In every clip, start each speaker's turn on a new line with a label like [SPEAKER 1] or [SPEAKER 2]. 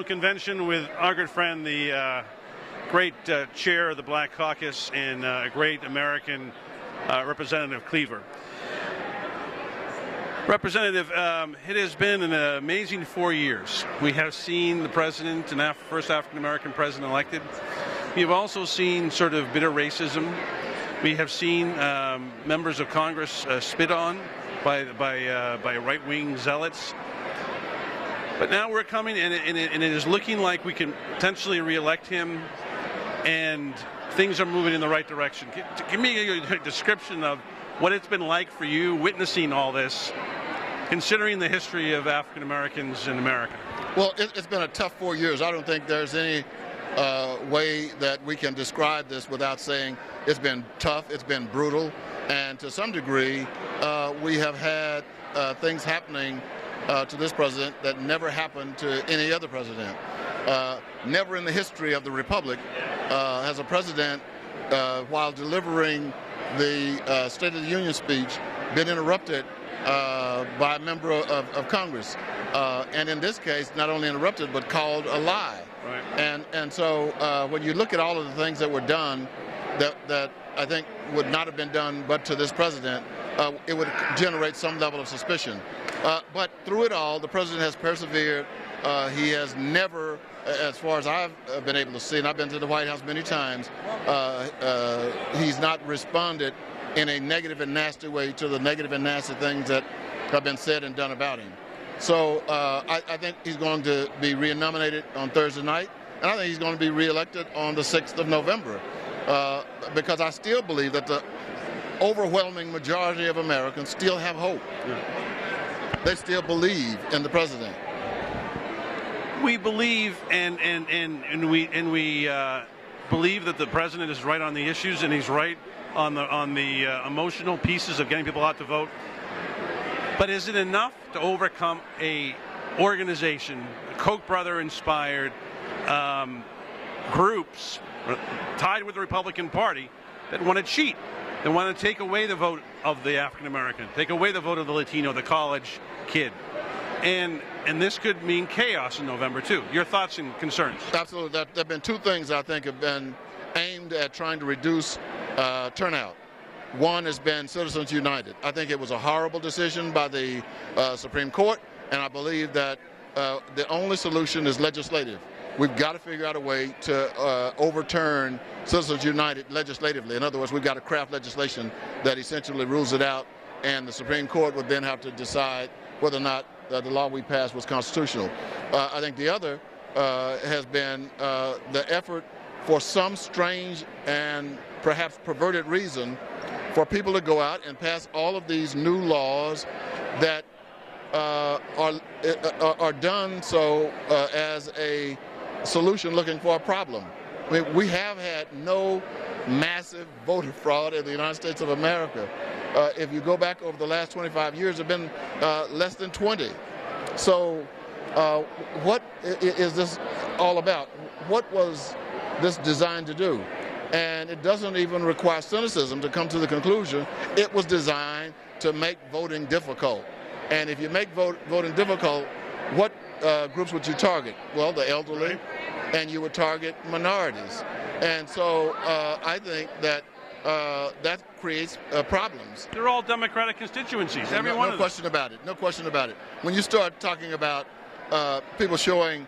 [SPEAKER 1] Convention with our good friend, the great chair of the Black Caucus and great American Representative Cleaver. Representative, it has been an amazing 4 years. We have seen the president, first African-American president elected. We have also seen sort of bitter racism. We have seen members of Congress spit on by right-wing zealots. But now we're coming, and it is looking like we can potentially re-elect him, and things are moving in the right direction. Give me a description of what it's been like for you witnessing all this, considering the history of African Americans in America.
[SPEAKER 2] Well, it's been a tough 4 years. I don't think there's any way that we can describe this without saying it's been tough, it's been brutal, and to some degree, we have had things happening to this president that never happened to any other president. Never in the history of the Republic has a president, while delivering the State of the Union speech, been interrupted by a member of Congress. And in this case, not only interrupted, but called a lie. Right. And so when you look at all of the things that were done that I think would not have been done but to this president, it would generate some level of suspicion. But through it all, the president has persevered. He has never, as far as I've been able to see, and I've been to the White House many times, he's not responded in a negative and nasty way to the negative and nasty things that have been said and done about him. So I think he's going to be re-nominated on Thursday night, and I think he's going to be re-elected on the 6th of November, because I still believe that the overwhelming majority of Americans still have hope. Yeah. They still believe in the president.
[SPEAKER 1] We believe, and we believe that the president is right on the issues, and he's right on the emotional pieces of getting people out to vote. But is it enough to overcome a organization, Koch brother-inspired groups tied with the Republican Party that want to cheat? They want to take away the vote of the African American, take away the vote of the Latino, the college kid. And this could mean chaos in November, too. Your thoughts and concerns?
[SPEAKER 2] Absolutely. There have been two things I think have been aimed at trying to reduce turnout. One has been Citizens United. I think it was a horrible decision by the Supreme Court, and I believe that the only solution is legislative. We've got to figure out a way to overturn Citizens United legislatively. In other words, we've got to craft legislation that essentially rules it out, and the Supreme Court would then have to decide whether or not the law we passed was constitutional. I think the other has been the effort for some strange and perhaps perverted reason for people to go out and pass all of these new laws that are done so as a solution looking for a problem. I mean, we have had no massive voter fraud in the United States of America. If you go back over the last 25 years, there have been less than 20. So what is this all about? What was this designed to do? And it doesn't even require cynicism to come to the conclusion it was designed to make voting difficult. And if you make voting difficult, what groups would you target? Well, the elderly, and you would target minorities. And so I think that that creates problems.
[SPEAKER 1] They're all Democratic constituencies, every one of them.
[SPEAKER 2] No question about it. No question about it. When you start talking about people showing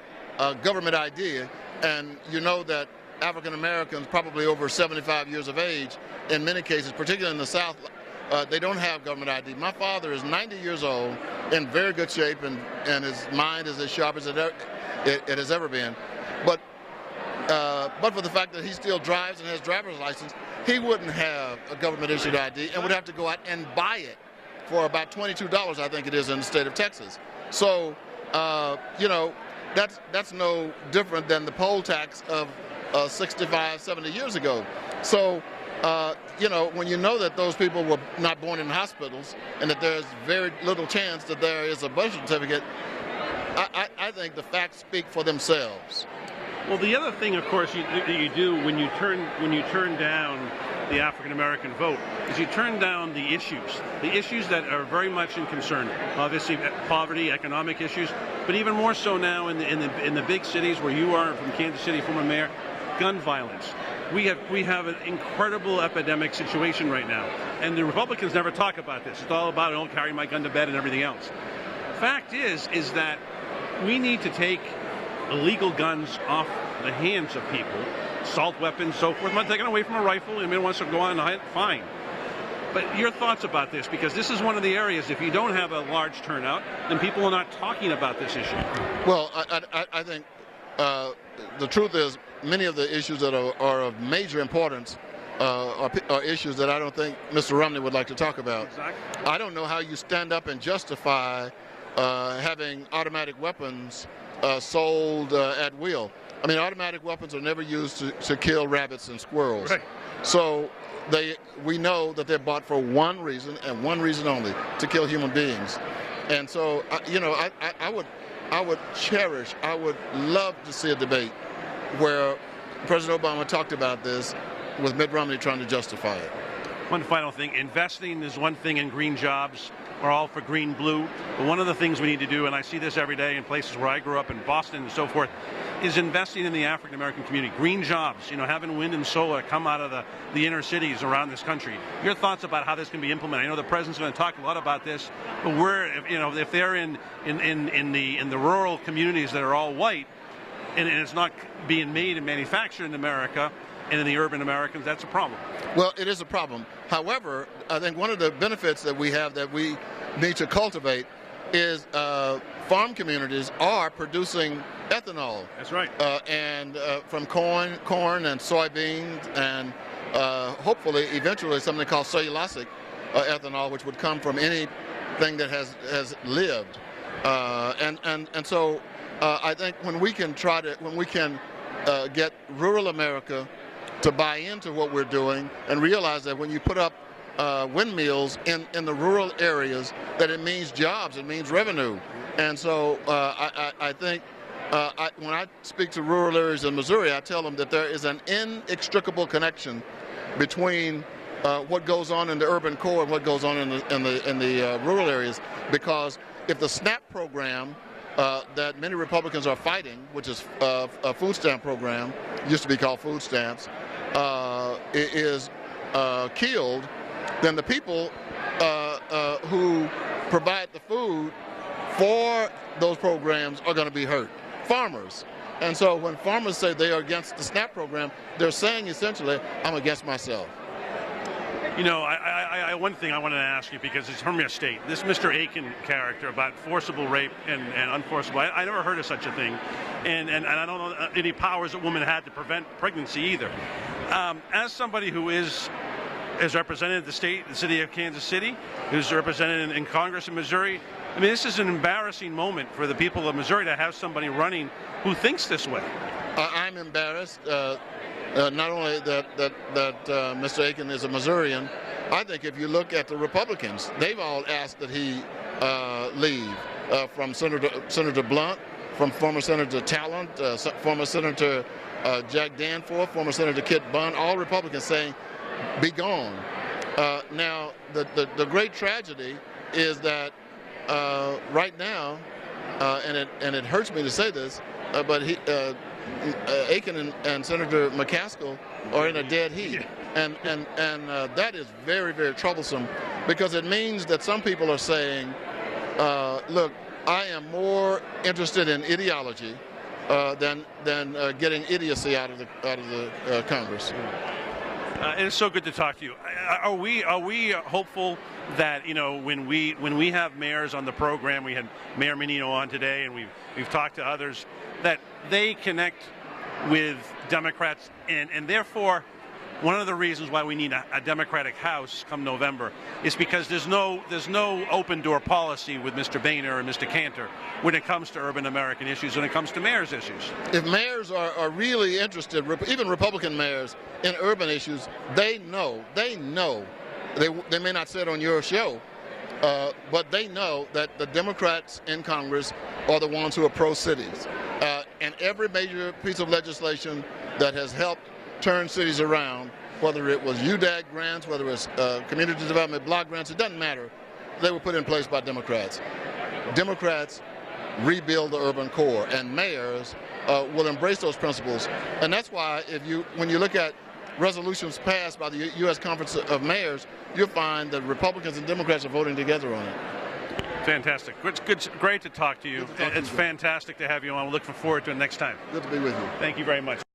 [SPEAKER 2] government ID, and you know that African Americans, probably over 75 years of age, in many cases, particularly in the South, they don't have government ID. My father is 90 years old, in very good shape, and his mind is as sharp as it has ever been. But for the fact that he still drives and has driver's license, he wouldn't have a government-issued ID and would have to go out and buy it for about $22, I think it is, in the state of Texas. So, you know, that's no different than the poll tax of 65, 70 years ago. So, you know, when you know that those people were not born in hospitals and that there's very little chance that there is a birth certificate, I think the facts speak for themselves.
[SPEAKER 1] Well, the other thing, of course, that you do when you turn down the African American vote is you turn down the issues that are very much in concern. Obviously, poverty, economic issues. but even more so now in the big cities where you are from Kansas City, former mayor, gun violence. We have an incredible epidemic situation right now, and the Republicans never talk about this. It's all about, don't carry my gun to bed and everything else. Fact is that we need to take illegal guns off the hands of people, assault weapons, so forth. I'm not taking away from a rifle. Anyone wants to go on and hunt, fine. But your thoughts about this, because this is one of the areas, if you don't have a large turnout, then people are not talking about this issue.
[SPEAKER 2] Well, I think the truth is many of the issues that are of major importance are issues that I don't think Mr. Romney would like to talk about.
[SPEAKER 1] Exactly.
[SPEAKER 2] I don't know how you stand up and justify having automatic weapons sold at will. I mean, automatic weapons are never used to kill rabbits and squirrels.
[SPEAKER 1] Right.
[SPEAKER 2] So we know that they're bought for one reason and one reason only, to kill human beings. And so, I would love to see a debate where President Obama talked about this with Mitt Romney trying to justify it.
[SPEAKER 1] One final thing, investing is one thing in green jobs. We're all for green blue. But one of the things we need to do, and I see this every day in places where I grew up, in Boston and so forth, is investing in the African American community. Green jobs, having wind and solar come out of the inner cities around this country. Your thoughts about how this can be implemented? I know the president's going to talk a lot about this, but if they're in the rural communities that are all white, and it's not being made and manufactured in America, and in the urban Americans, that's a problem.
[SPEAKER 2] Well, it is a problem. However, I think one of the benefits that we have that we need to cultivate is farm communities are producing ethanol.
[SPEAKER 1] That's right.
[SPEAKER 2] And from corn and soybeans, and hopefully eventually something called cellulosic ethanol, which would come from anything that has lived. And so I think when we can get rural America to buy into what we're doing and realize that when you put up windmills in the rural areas, that it means jobs, it means revenue. And so I think when I speak to rural areas in Missouri, I tell them that there is an inextricable connection between what goes on in the urban core and what goes on in the rural areas, because if the SNAP program that many Republicans are fighting, which is a food stamp program, used to be called food stamps, is killed, then the people who provide the food for those programs are going to be hurt. Farmers. And so when farmers say they are against the SNAP program, they're saying essentially, I'm against myself.
[SPEAKER 1] One thing I wanted to ask you, because it's from your state, this Mr. Akin character about forcible rape and unforcible, I never heard of such a thing, and I don't know any powers that women had to prevent pregnancy either. As somebody who is represented the city of Kansas City, who's represented in Congress in Missouri, I mean, this is an embarrassing moment for the people of Missouri to have somebody running who thinks this way.
[SPEAKER 2] I'm embarrassed. Not only that Mr. Akin is a Missourian, I think if you look at the Republicans, they've all asked that he leave, from Senator Blunt, from former Senator Talent, former Senator Jack Danforth, former Senator Kit Bunn, all Republicans saying, be gone. Now, the great tragedy is that right now, and it hurts me to say this, but Akin and Senator McCaskill are in a dead heat, and that is very, very troublesome, because it means that some people are saying, look, I am more interested in ideology than getting idiocy out of the Congress.
[SPEAKER 1] It's so good to talk to you. Are we hopeful that when we have mayors on the program, we had Mayor Menino on today, and we've talked to others, that they connect with Democrats, and therefore one of the reasons why we need a Democratic House come November is because there's no open door policy with Mr. Boehner and Mr. Cantor when it comes to urban American issues, when it comes to mayors' issues.
[SPEAKER 2] If mayors are really interested, even Republican mayors, in urban issues, they know, they may not say it on your show, but they know that the Democrats in Congress are the ones who are pro-cities. And every major piece of legislation that has helped turn cities around, whether it was UDAG grants, whether it was community development block grants, it doesn't matter. They were put in place by Democrats. Democrats rebuild the urban core, and mayors will embrace those principles. And that's why when you look at resolutions passed by the U.S. Conference of Mayors, you'll find that Republicans and Democrats are voting together on it.
[SPEAKER 1] Fantastic. Great to talk to you. It's fantastic to have you on. We're looking forward to it next time.
[SPEAKER 2] Good to be with you.
[SPEAKER 1] Thank you very much.